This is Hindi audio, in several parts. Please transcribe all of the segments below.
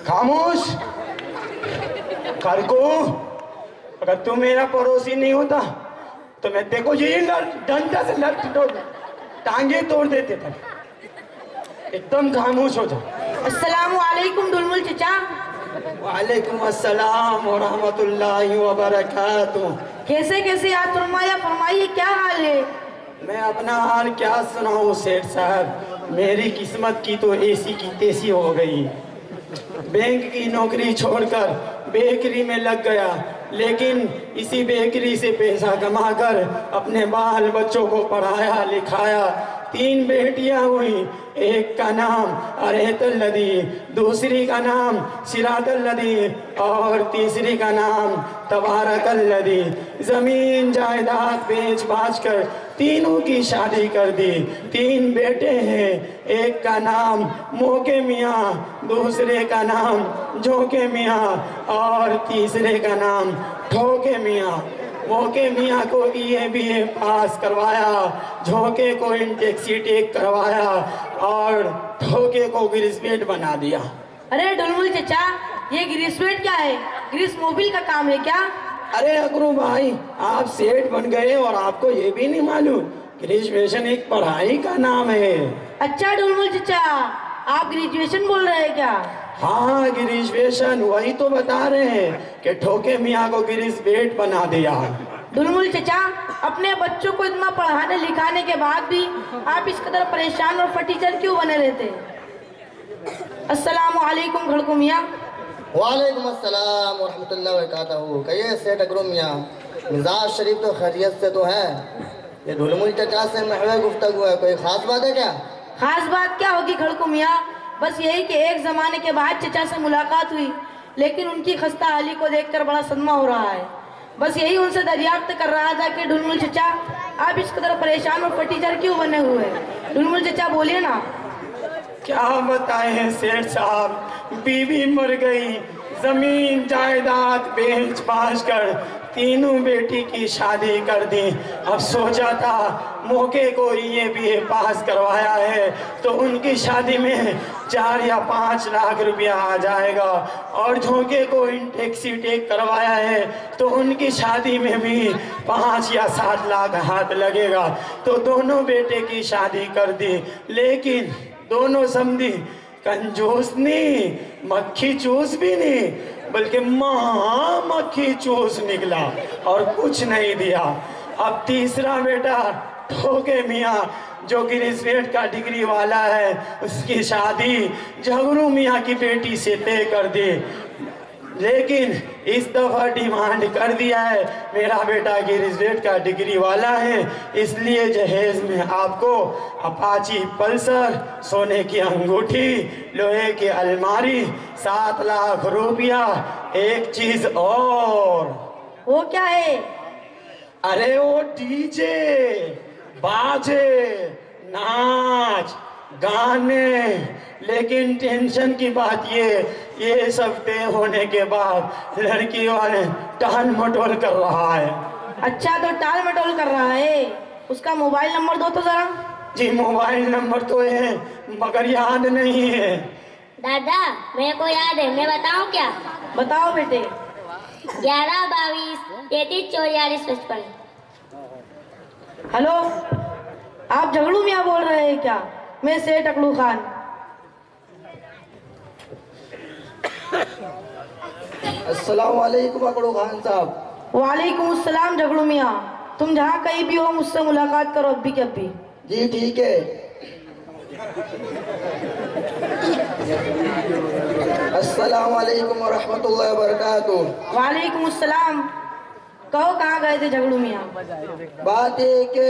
खामोश कर को। अगर तू मेरा पड़ोसी नहीं होता तो मैं देखो यही डंडा से टांगे तोड़ देते थे। एकदम खामोश हो जा। अस्सलामु अलैकुम डुलमुल चचा। वालेकुम अस्सलाम व रहमतुल्लाहि व बरकातुहू। कैसे कैसे याद फरमाइए क्या हाल है? मैं अपना हाल क्या सुनाऊं सेठ साहब, मेरी किस्मत की तो ऐसी की तैसी हो गई। बैंक की नौकरी छोड़कर बेकरी में लग गया, लेकिन इसी बेकरी से पैसा कमाकर अपने बाल बच्चों को पढ़ाया लिखाया। 3 बेटियां हुई, एक का नाम अरेतल लदी, दूसरी का नाम सिरातल लदी और तीसरी का नाम तबारकल लदी। जमीन जायदाद बेच बाच कर तीनों की शादी कर दी। 3 बेटे हैं, एक का नाम मोके मियाँ, दूसरे का नाम जोके मियाँ और तीसरे का नाम ठोके मियाँ। मोके मियाँ को BA पास करवाया, झोंके को इंटेक्सी टेक करवाया और ठोके को ग्रेजुएट बना दिया। अरे डुलमुल चचा, ये ग्रेजुएट क्या है? ग्रीस मोबिल का काम है क्या? अरे अकरू भाई, आप सेठ बन गए और आपको ये भी नहीं मालूम? ग्रेजुएशन एक पढ़ाई का नाम है। अच्छा डुलमुल चचा, आप ग्रेजुएशन बोल रहे हैं क्या? हाँ ग्रेजुएशन, वही तो बता रहे हैं कि ठोके मियाँ को ग्रेजुएट बना दिया। डुलमुल चचा, अपने बच्चों को इतना पढ़ाने लिखाने के बाद भी आप इस कदर परेशान और फटीचर क्यों बने रहते? अस्सलामु अलैकुम खड़कू मियाँ। वालेकुम अस्सलाम व रहमतुल्लाहि व बरकातहू। कहिए सेठ अकरू मियाँ, मिजाज शरीफ तो खैरियत से तो है। ये डुलमुल चचा से महवे गुफ्तगू है, कोई खास बात है क्या? खास बात क्या होगी खड़कू मियाँ, बस यही कि एक जमाने के बाद चचा से मुलाकात हुई, लेकिन उनकी खस्ता हाली को देखकर बड़ा सदमा हो रहा है। बस यही उनसे दरियाफ्त कर रहा था कि डुलमुल चचा, आप इस कदर परेशान और फटीचर क्यों बने हुए हैं? डुलमुल चचा बोलिए ना। क्या बताएं सेठ साहब, बीवी मर गई, जमीन जायदाद बेच बाच कर तीनों बेटी की शादी कर दी। अब सोचा था मौके को BA पास करवाया है तो उनकी शादी में 4 या 5 लाख रुपया आ जाएगा, और झोंके को इंटेक्सी टेक करवाया है तो उनकी शादी में भी 5 या 7 लाख हाथ लगेगा। तो दोनों बेटे की शादी कर दी, लेकिन दोनों समझी कंजूस नहीं, मक्खी चूस भी नहीं, बल्कि महा मक्खी चूस निकला और कुछ नहीं दिया। अब तीसरा बेटा ठोके मियाँ जो ग्रेजुएट का डिग्री वाला है, उसकी शादी झगड़ू मियाँ की बेटी से तय कर दी, लेकिन इस दफा डिमांड कर दिया है मेरा बेटा ग्रेजुएट का डिग्री वाला है, इसलिए जहेज में आपको अपाची पल्सर, सोने की अंगूठी, लोहे की अलमारी, 7 लाख रुपया। एक चीज और। वो क्या है? अरे वो डीजे, बाजे, नाच गाने, लेकिन टेंशन की बात ये सब तय होने के बाद लड़की वाले टाल मटोल कर रहा है। अच्छा, तो टाल मटोल कर रहा है, उसका मोबाइल नंबर दो तो जरा। जी मोबाइल नंबर तो है मगर याद नहीं है। दादा मेरे को याद है, मैं बताऊं क्या? बताओ बेटे। 11 22 33 44 55। हेलो, आप झगड़ू मियाँ बोल रहे हैं क्या? मैं सेठ अकलू खान। अस्सलाम वालेकुम अकड़ू खान साहब। वालेकुम अस्सलाम झगड़ू मियाँ, तुम जहाँ कहीं भी हो मुझसे मुलाकात करो अभी के अभी। जी ठीक है। अस्सलाम वालेकुम व रहमतुल्लाहि व बरकातहू। वालेकुम अस्सलाम। कहो कहाँ गए थे झगड़ू मियाँ? बात ये कि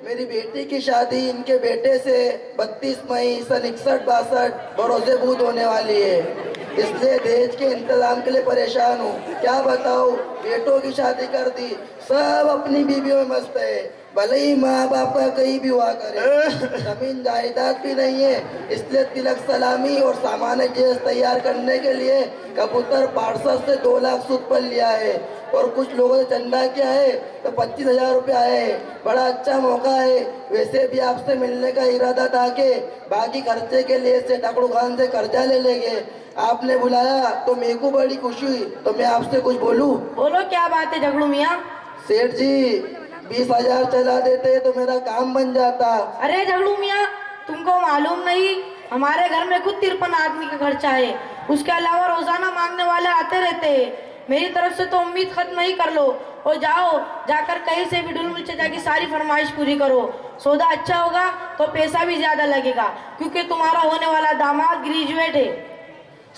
मेरी बेटी की शादी इनके बेटे से 32 मई सन 61-62 बरोज़े बूद होने वाली है, इसलिए दहेज के इंतजाम के लिए परेशान हूँ। क्या बताऊँ, बेटों की शादी कर दी, सब अपनी बीवियों में मस्त है, भले ही माँ बाप का कहीं भी हुआ करे, जमीन जायदाद भी नहीं है, इसलिए तिलक सलामी और सामान्य जहेज तैयार करने के लिए कबूतर पार्षद से 2 लाख सूद पर लिया है और कुछ लोगों ने चंदा किया है तो 25,000 रुपया है। बड़ा अच्छा मौका है। वैसे भी आपसे मिलने का इरादा था कि बाकी खर्चे के लिए से टकड़ू खान से कर्जा ले लेंगे। आपने बुलाया तो मेरे को बड़ी खुशी हुई, तो मैं आपसे कुछ बोलूं? बोलो, क्या बात है झगड़ू मियाँ? सेठ जी 20,000 चला देते तो मेरा काम बन जाता। अरे झगड़ू मियाँ, तुमको मालूम नहीं, हमारे घर में खुद 53 आदमी का खर्चा है, उसके अलावा रोजाना मांगने वाले आते रहते हैं। मेरी तरफ से तो उम्मीद खत्म ही कर लो और जाओ, जाकर कहीं से भी ढुलमुल चचा की सारी फरमाइश पूरी करो। सौदा अच्छा होगा तो पैसा भी ज्यादा लगेगा, क्योंकि तुम्हारा होने वाला दामाद ग्रेजुएट है।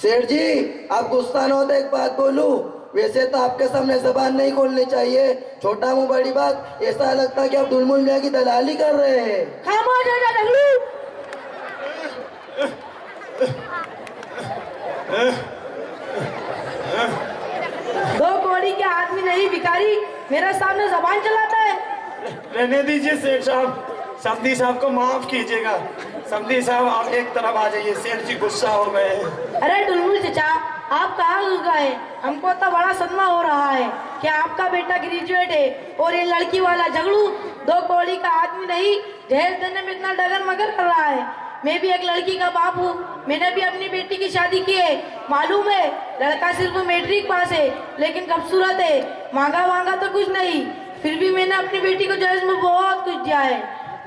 सेठ जी आप गुस्सा न हो तो एक बात बोलूं, वैसे तो आपके सामने जबान नहीं खोलनी चाहिए, छोटा मुंह बड़ी बात, ऐसा लगता है कि आप ढुलमुल मियां की दलाली कर रहे हैं। खामोश हो जा झगड़ू। दो कौड़ी के आदमी नहीं भिखारी मेरे सामने जबान चलाता है। रहने दीजिए सेठ साहब, समधी साहब को माफ कीजिएगा। समधी साहब आप एक तरफ आ जाइए, सेठ जी गुस्सा हो गए हैं। अरे ढुलमुल चचा, आप कहाँ घुस गए? हमको तो बड़ा सदमा हो रहा है कि आपका बेटा ग्रेजुएट है और ये लड़की वाला झगड़ू 2 कौड़ी का आदमी नहीं, जहेज देने में इतना डगर मगर कर रहा है। मैं भी एक लड़की का बाप हूँ, मैंने भी अपनी बेटी की शादी की है। मालूम है, लड़का सिर्फ मैट्रिक पास है लेकिन खूबसूरत है, मांगा वांगा तो कुछ नहीं, फिर भी मैंने अपनी बेटी को जहेज में बहुत कुछ दिया है।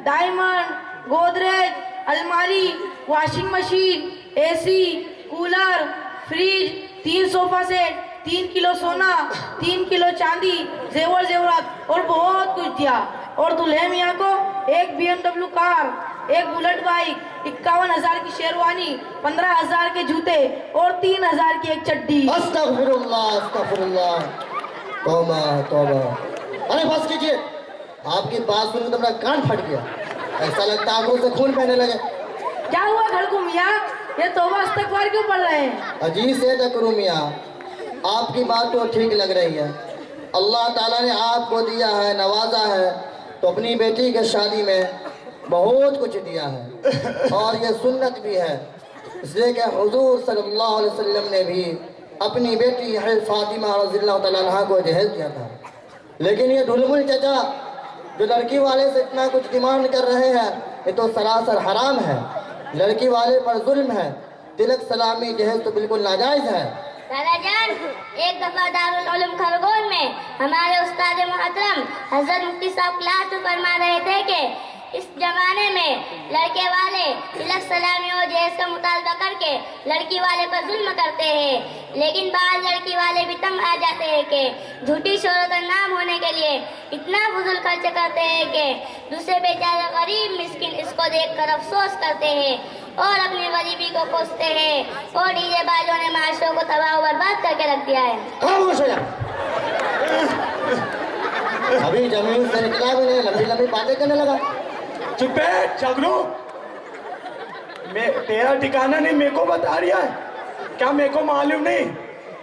डायमंड, गोदरेज, अलमारी, washing machine, AC, cooler, fridge, 3 sofa set, 3 kilo सोना, 3 किलो चांदी, जेवर जेवरात और बहुत कुछ दिया। और दूल्हे मियाँ को एक BMW कार, एक बुलेट बाइक, 51,000 की शेरवानी, 15,000 के जूते और 3,000 की एक चड्डी। अस्तगफिरुल्लाह, अस्तगफिरुल्लाह, तौबा तौबा। अरे बस कीजिए, आपकी बात सुन तो मेरा कान फट गया, ऐसा लगता है आंखों से खून बहने लगे। क्या हुआ घड़कू मियाँ, ये तौबा इस्तगफार क्यों पढ़ रहे हैं? अजीज से टकरू मियाँ, आपकी बात तो ठीक लग रही है, अल्लाह ताला ने आपको दिया है, नवाजा है, तो अपनी बेटी के शादी में बहुत कुछ दिया है और ये सुन्नत भी है, इसलिए कि हुजूर सल्लल्लाहु अलैहि वसल्लम ने भी अपनी बेटी फातिमा रज़ियल्लाहु तआला अन्हा को जहेज दिया था। लेकिन ये ढुलमुल चचा जो लड़की वाले से इतना कुछ डिमांड कर रहे हैं, ये तो सरासर हराम है, लड़की वाले पर जुल्म है। तिलक सलामी जहेज तो बिल्कुल नाजायज है। दादा जान, एक दफा दारुल उलूम खरगोन में हमारे उस्ताद मुहतरम हजरत मुफ्ती साहब क्लास में फरमा रहे थे कि इस जमाने में लड़के वाले तिलक सलामी और जहेज का मुतालबा करके लड़की वाले पर जुल्म करते हैं, लेकिन बाद लड़की वाले भी तंग आ जाते हैं कि झूठी शोहरत और नाम होने के लिए इतना फजूल खर्च करते हैं कि दूसरे बेचारे गरीब मिस्किन इसको देखकर अफसोस करते हैं और अपनी गरीबी को कोसते हैं और डीजे बाजों ने माशरों को तबाह बर्बाद करके रख दिया है। खामोश हो जा। अभी जमीन से निकला भी नहीं, लंबी लंबी बातें करने लगा। चुप बैठ झगड़ू, मैं तेरा ठिकाना नहीं, मेरे को बता रहा है क्या? मेरे को मालूम नहीं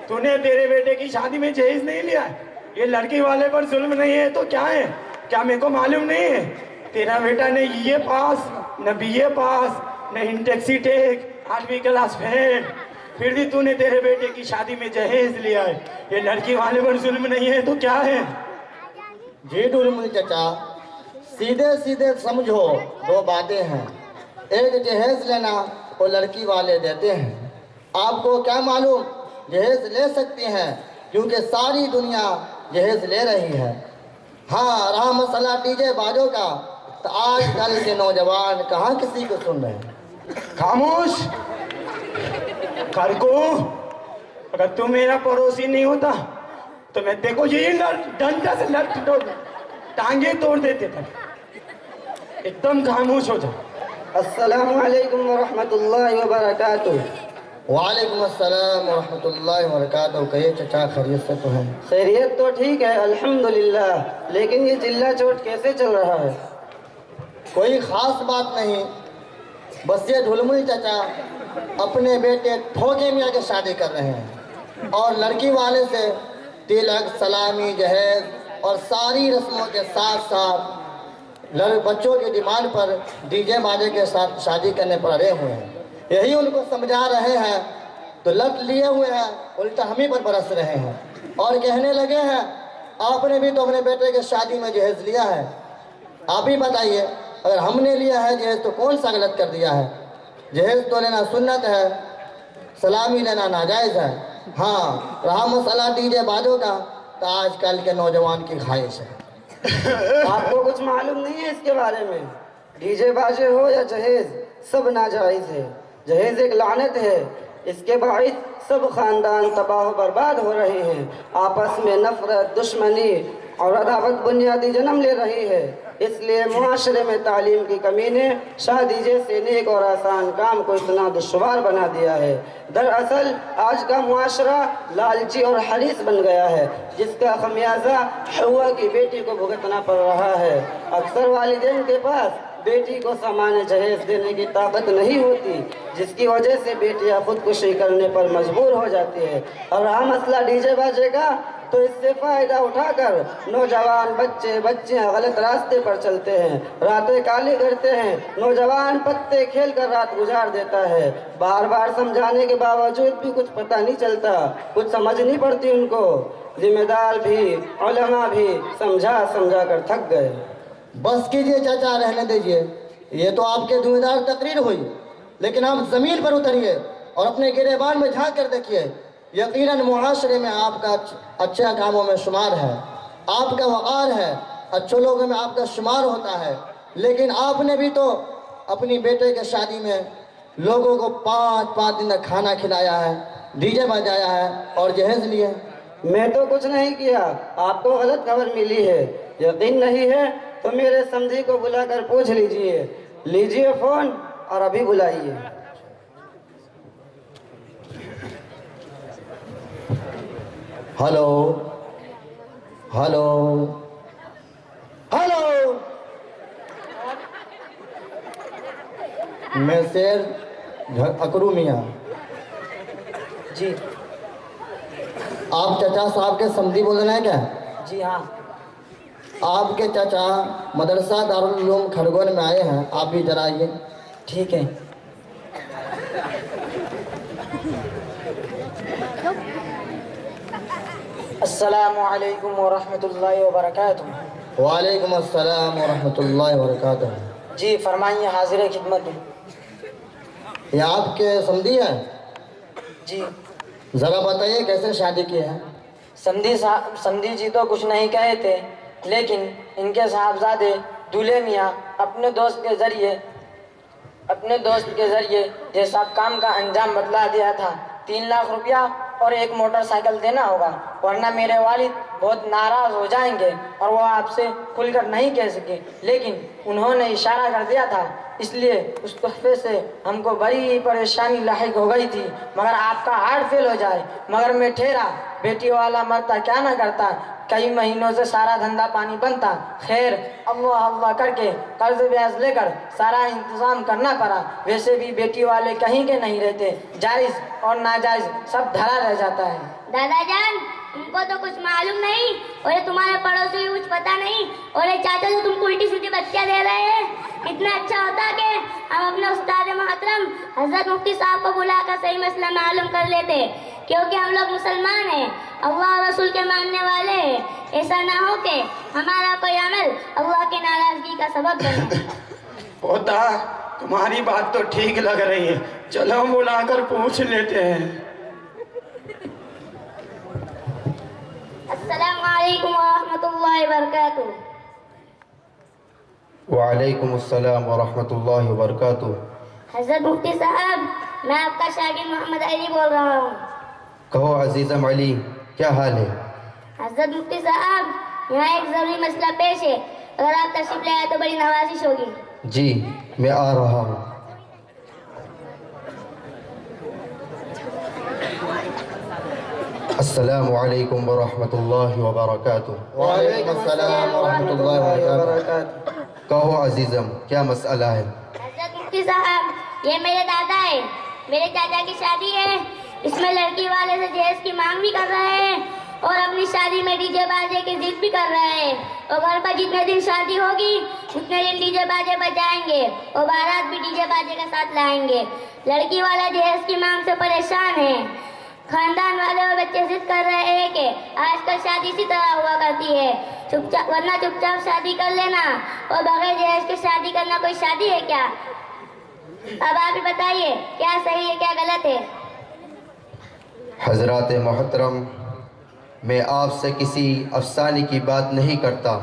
तूने तेरे बेटे की शादी में जहेज नहीं लिया? ये लड़की वाले पर जुल्म नहीं है तो क्या है? क्या मेरे को मालूम नहीं है? तेरा बेटा ने ये पास न BA पास न इंटेक्सी टेक 8वीं क्लास फेल, फिर भी तूने तेरे बेटे की शादी में जहेज लिया है। ये लड़की वाले पर जुल्म नहीं है तो क्या है? जी ढुलमुल चचा, सीधे सीधे समझो, 2 बातें हैं। एक जहेज लेना वो लड़की वाले देते हैं, आपको क्या मालूम जहेज ले सकती हैं क्योंकि सारी दुनिया जहेज ले रही है। हाँ, रहा मसला डीजे बाजों का, तो आजकल के नौजवान कहाँ किसी को सुन रहे हैं। खामोश कर को, अगर तू मेरा पड़ोसी नहीं होता तो मैं देखो यही डंडा से टांगे तोड़ देते थे। एकदम खामोश हो जा। अस्सलामु अलैकुम वरहमतुल्लाहि वबरकातुह। वालेकुम अस्सलाम वरहमतुल्लाहि वबरकातुह। कहिए चचा, खैरियत से तो हैं? खैरियत तो ठीक है अल्हम्दुलिल्लाह, लेकिन ये चिल्ला चोट कैसे चल रहा है? कोई खास बात नहीं, बस ये ढुलमुल चचा अपने बेटे ठोके मियाँ की शादी कर रहे हैं और लड़की वाले से तिलक सलामी जहेज और सारी रस्मों के साथ साथ बच्चों की डिमांड पर डीजे बाजे के साथ शादी करने पर अड़े हुए हैं। यही उनको समझा रहे हैं तो लत लिए हुए हैं, उल्टा हम ही पर बरस रहे हैं और कहने लगे हैं आपने भी तो अपने बेटे के शादी में जहेज लिया है, आप ही बताइए अगर हमने लिया है जहेज तो कौन सा गलत कर दिया है। जहेज तो लेना सुन्नत है, सलामी लेना नाजायज़ है। हाँ, रहा मसला डीजे बाजों का तो आजकल के नौजवान की ख्वाहिश है। आपको कुछ मालूम नहीं है इसके बारे में? डीजे बाजे हो या जहेज, सब नाजायज है। जहेज एक लानत है, इसके बाइस सब खानदान तबाह बर्बाद हो रहे हैं। आपस में नफरत, दुश्मनी और अदावत बुनियादी जन्म ले रही है। इसलिए मुआशरे में तालीम की कमी ने शादी जैसे नेक और आसान काम को इतना दुश्वार बना दिया है। दरअसल आज का मुआशरा लालची और हरीस बन गया है, जिसका खमियाजा हवा की बेटी को भुगतना पड़ रहा है। अक्सर वालिदैन के पास बेटी को सामान्य जहेज देने की ताकत नहीं होती, जिसकी वजह से बेटियां खुदकुशी करने पर मजबूर हो जाती है। और रहा मसला डीजे बाजे का, तो इससे फायदा उठाकर नौजवान बच्चियां गलत रास्ते पर चलते हैं, रातें काली करते हैं। नौजवान पत्ते खेल कर रात गुजार देता है। बार बार समझाने के बावजूद भी कुछ पता नहीं चलता, कुछ समझ नहीं पड़ती उनको। जिम्मेदार भी, उलमा भी समझा समझा कर थक गए। बस कीजिए चाचा, रहने दीजिए, ये तो आपके धुएंधार तकरीर हुई, लेकिन आप जमीन पर उतरिए और अपने गिरेबान में झांक कर देखिए। यकीनन मुआशरे में आपका अच्छा कामों में शुमार है, आपका वक़ार है, अच्छे लोगों में आपका शुमार होता है। लेकिन आपने भी तो अपनी बेटे के शादी में लोगों को 5-5 दिन तक खाना खिलाया है, डीजे बजाया है और जहेज लिए। मैं तो कुछ नहीं किया, आपको गलत खबर मिली है। यकीन नहीं है तो मेरे समझी को बुलाकर पूछ लीजिए फोन और अभी बुलाइए। हेलो हेलो हेलो, मैं शेर अकरू मियाँ जी। आप चाचा साहब के समधी बोल रहे हैं क्या? जी हाँ। आपके चाचा मदरसा दारुल उलूम खरगोन में आए हैं, आप भी जरा आइए। ठीक है। अस्सलामु अलैकुम व रहमतुल्लाहि व बरकातुहू। वालेकुम अस्सलाम व रहमतुल्लाहि व बरकातुहू। जी फरमाइए, हाजिर खिदमत हूँ। ये आपके समधी हैं? जी। ज़रा बताइए कैसे शादी की है? समधी जी तो कुछ नहीं कहे थे, लेकिन इनके साहबजादे दूल्हे मियाँ अपने दोस्त के जरिए ये सब काम का अंजाम बतला दिया था। 3 लाख रुपया और एक मोटरसाइकिल देना होगा, वरना मेरे वालिद बहुत नाराज़ हो जाएंगे और वो आपसे खुलकर नहीं कह सके। लेकिन उन्होंने इशारा कर दिया था, इसलिए उस तोहफे से हमको बड़ी परेशानी लाहिक हो गई थी। मगर आपका हार्ट फेल हो जाए, मगर मैं ठहरा, बेटी वाला मरता क्या ना करता। कई महीनों से सारा धंधा पानी बनता। खैर अल्लाह अल्लाह करके कर्ज ब्याज लेकर सारा इंतजाम करना पड़ा। वैसे भी बेटी वाले कहीं के नहीं रहते, जायज़ और नाजायज़ सब धरा रह जाता है। दादा जान, तुमको तो कुछ मालूम नहीं और ये तुम्हारे पड़ोसी को कुछ पता नहीं, और ये चाचा जो तुमको उल्टी सीधी बच्चियां दे रहे हैं। कितना अच्छा होता कि हम अपने उस्ताद मोहतरम हजरत मुफ्ती साहब को बुलाकर सही मसला मालूम कर लेते, क्योंकि हम लोग मुसलमान हैं, अल्लाह और रसूल के मानने वाले हैं। ऐसा ना हो कि हमारा कोई अमल अल्लाह की नाराजगी का सबब बने। पोता, तुम्हारी बात तो ठीक लग रही है, चलो बुलाकर पूछ लेते हैं। अस्सलाम वालेकुम व रहमतुल्लाहि व बरकातुहू। वालेकुम अस्सलाम व रहमतुल्लाहि व बरकातुहू। हजरत मुफ्ती साहब, मैं आपका शागिर्द मोहम्मद अली बोल रहा हूँ। कहो अजीज़म अली, क्या हाल है? हजरत मुफ्ती साहब, यहाँ एक जरूरी मसला पेश है, अगर आप तशरीफ ले आए तो बड़ी नवाजिश होगी। जी, मैं आ रहा हूँ। अस्सलामु अलैकुम व रहमतुल्लाहि व बरकातुहू। वालेकुम अस्सलाम व रहमतुल्लाहि व बरकातुहू। कहो अजीज़म, क्या मसला है? हजरत मुफ्ती साहब, ये मेरे दादा है, मेरे चाचा की शादी है, इसमें लड़की वाले से जहेज की मांग भी कर रहे हैं और अपनी शादी में डीजे बाजे की जिद भी कर रहे हैं। और घर पर जितने दिन शादी होगी उतने दिन डीजे बाजे बजाएंगे और बारात भी डीजे बाजे के साथ लाएंगे। लड़की वाला जहेज की मांग से परेशान है। खानदान वाले और बच्चे जिद कर रहे हैं कि आजकल शादी इसी तरह हुआ करती है, वरना चुपचाप शादी कर लेना और बगैर जहेज के शादी करना कोई शादी है क्या? अब आप ही बताइए क्या सही है क्या गलत है? हजरात मोहतरम, मैं आपसे किसी अफसाने की बात नहीं करता,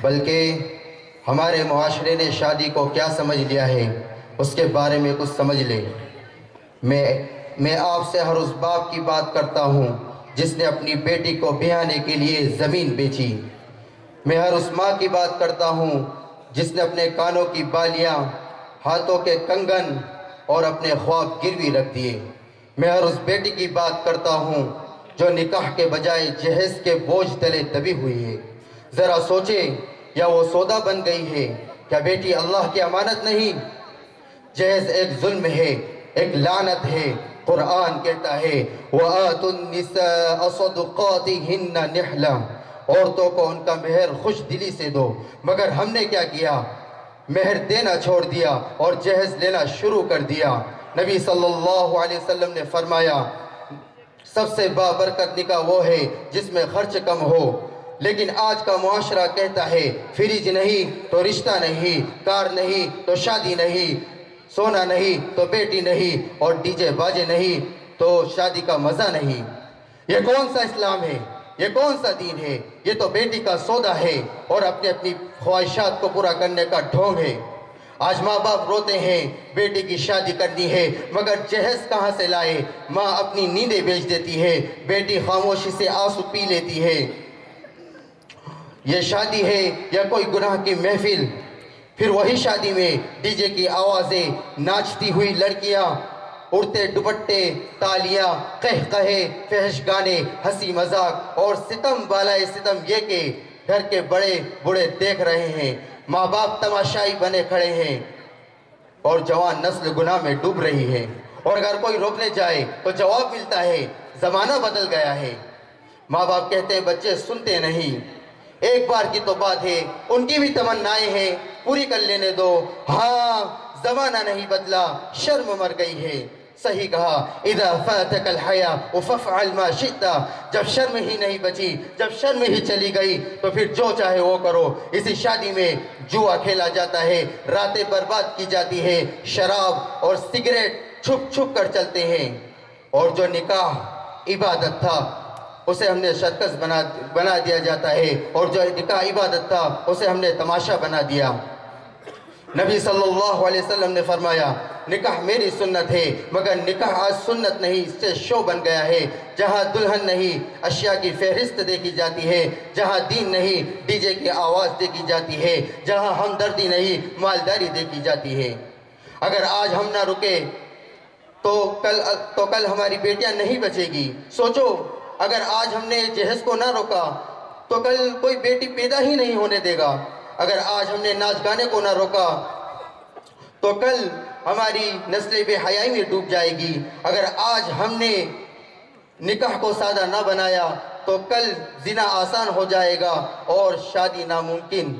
बल्कि हमारे मुआशरे ने शादी को क्या समझ लिया है उसके बारे में कुछ समझ ले। मैं आपसे हर उस बाप की बात करता हूँ जिसने अपनी बेटी को ब्याहने के लिए ज़मीन बेची। मैं हर उस माँ की बात करता हूँ जिसने अपने कानों की बालियाँ, हाथों के कंगन और अपने ख्वाब गिरवी रख दिए। मैं हर उस बेटी की बात करता हूँ जो निकाह के बजाय जहेज के बोझ तले दबी हुई है। ज़रा सोचे, या वो सौदा बन गई है? क्या बेटी अल्लाह की अमानत नहीं? जहेज एक जुल्म है, एक लानत है। कुरान कहता है वआतुन्निसा सदक़ातिहिन्ना निहला, औरतों को उनका मेहर खुश दिली से दो। मगर हमने क्या किया? मेहर देना छोड़ दिया और जहेज लेना शुरू कर दिया। नबी सल्लल्लाहु अलैहि वसल्लम ने फरमाया सबसे बाबरकत निकाह वो है जिसमें खर्च कम हो। लेकिन आज का मुआशरा कहता है फ्रिज नहीं तो रिश्ता नहीं, कार नहीं तो शादी नहीं, सोना नहीं तो बेटी नहीं, और डीजे बाजे नहीं तो शादी का मज़ा नहीं। ये कौन सा इस्लाम है? ये कौन सा दीन है? ये तो बेटी का सौदा है और अपनी अपनी ख्वाहिशात को पूरा करने का ढोंग है। आज माँ बाप रोते हैं बेटी की शादी करनी है, मगर जहेज कहाँ से लाए? माँ अपनी नींदें बेच देती है, बेटी खामोशी से आंसू पी लेती है। ये शादी है या कोई गुनाह की महफिल? फिर वही शादी में डीजे की आवाज़ें, नाचती हुई लड़कियाँ, उड़ते दुपट्टे, तालियाँ, कह कहे, फहश गाने, हंसी मजाक और सितम बालाए सितम ये के घर के बड़े बूढ़े देख रहे हैं। माँ बाप तमाशाई बने खड़े हैं और जवान नस्ल गुनाह में डूब रही है। और अगर कोई रोकने जाए तो जवाब मिलता है ज़माना बदल गया है। माँ बाप कहते हैं बच्चे सुनते नहीं। एक बार की तो बात है, उनकी भी तमन्नाएं हैं, पूरी कर लेने दो। हाँ, ज़माना नहीं बदला, शर्म मर गई है। सही कहा, इदा फातकल हया फफ़अल मा शिता। जब शर्म ही नहीं बची, जब शर्म ही चली गई तो फिर जो चाहे वो करो। इसी शादी में जुआ खेला जाता है, रातें बर्बाद की जाती है, शराब और सिगरेट छुप छुप कर चलते हैं। और जो निकाह इबादत था उसे हमने सर्कस बना दिया जाता है, और जो निकाह इबादत था उसे हमने तमाशा बना दिया। नबी सल्लल्लाहु अलैहि वसल्लम ने फरमाया निकाह मेरी सुन्नत है, मगर निकाह आज सुन्नत नहीं, इससे शो बन गया है। जहाँ दुल्हन नहीं अशिया की फहरिस्त देखी जाती है, जहाँ दीन नहीं डीजे की आवाज़ देखी जाती है, जहाँ हमदर्दी नहीं मालदारी देखी जाती है। अगर आज हम ना रुके तो कल हमारी बेटियां नहीं बचेगी। सोचो, अगर आज हमने जहेज को ना रोका तो कल कोई बेटी पैदा ही नहीं होने देगा। अगर आज हमने नाच गाने को ना रोका तो कल हमारी नस्लें बेहयाई में डूब जाएगी। अगर आज हमने निकाह को सादा ना बनाया तो कल जिना आसान हो जाएगा और शादी नामुमकिन।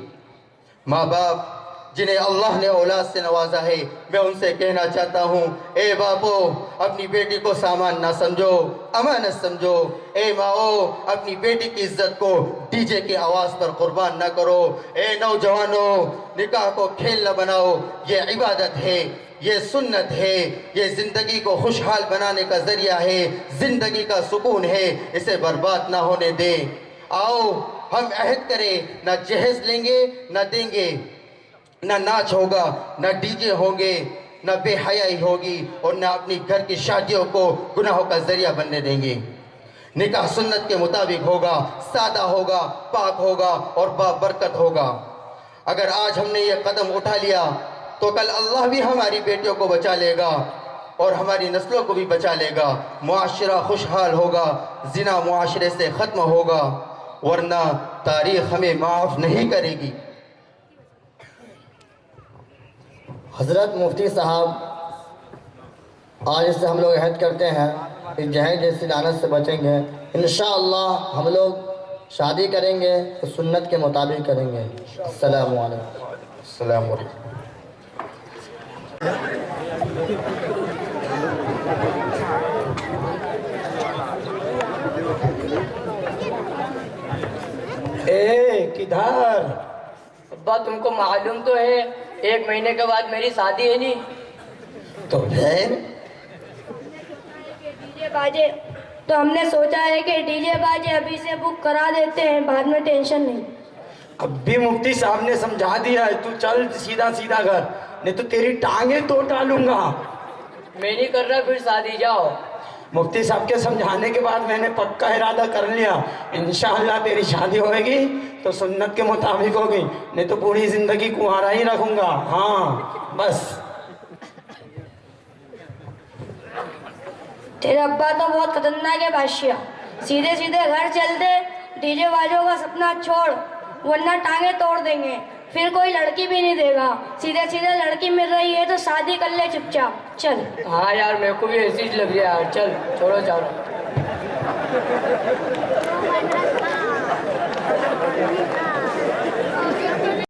माँ बाप जिन्हें अल्लाह ने औलाद से नवाजा है, मैं उनसे कहना चाहता हूँ, ए बापो अपनी बेटी को सामान ना समझो, अमानत समझो। ए माओ अपनी बेटी की इज्जत को डीजे की आवाज़ पर कुर्बान ना करो। ए नौजवानों निकाह को खेल न बनाओ, ये इबादत है, ये सुन्नत है, ये ज़िंदगी को खुशहाल बनाने का ज़रिया है, ज़िंदगी का सुकून है, इसे बर्बाद ना होने दें। आओ हम अहद करें, ना जहेज लेंगे ना देंगे, ना नाच होगा, ना डीजे होंगे, ना बेहयाई होगी और ना अपनी घर की शादियों को गुनाहों का जरिया बनने देंगे। निकाह सुन्नत के मुताबिक होगा, सादा होगा, पाक होगा और बाबरकत होगा। अगर आज हमने ये कदम उठा लिया तो कल अल्लाह भी हमारी बेटियों को बचा लेगा और हमारी नस्लों को भी बचा लेगा। मुआशरा खुशहाल होगा, जिना मुआशरे से ख़त्म होगा, वरना तारीख़ हमें माफ़ नहीं करेगी। हज़रत मुफ्ती साहब, आज से हम लोग अहद करते हैं इस जहर जैसी लानत से बचेंगे। इंशाअल्लाह हम लोग शादी करेंगे तो सुन्नत के मुताबिक करेंगे। अस्सलामु अलैकुम। अस्सलाम वालेकुम। ए किधर? अब्बा तुमको मालूम तो है 1 महीने के बाद मेरी शादी है नहीं। तो फिर डीजे बाजे तो हमने सोचा है कि डीजे बाजे अभी से बुक करा देते हैं, बाद में टेंशन नहीं। अब भी मुफ्ती साहब ने समझा दिया है, तू चल सीधा सीधा घर, नहीं तो तेरी टांगे तोड़ डालूंगा। मैं नहीं कर रहा फिर शादी, जाओ। मुफ्ती साहब के समझाने के बाद मैंने पक्का इरादा कर लिया, इंशाअल्लाह तेरी शादी होगी तो सुन्नत के मुताबिक होगी, नहीं तो पूरी जिंदगी कुंवारा ही रखूंगा। हाँ बस। तेरे अब्बा तो बहुत खतरनाक है बादशाह, सीधे सीधे घर चल दे, डीजे बाजों का सपना छोड़, वरना टांगे तोड़ देंगे, फिर कोई लड़की भी नहीं देगा। सीधे सीधे लड़की मिल रही है तो शादी कर ले चुपचाप, चल। हाँ यार मेरे को भी ऐसी लग रही है यार, चल छोड़ो जाओ।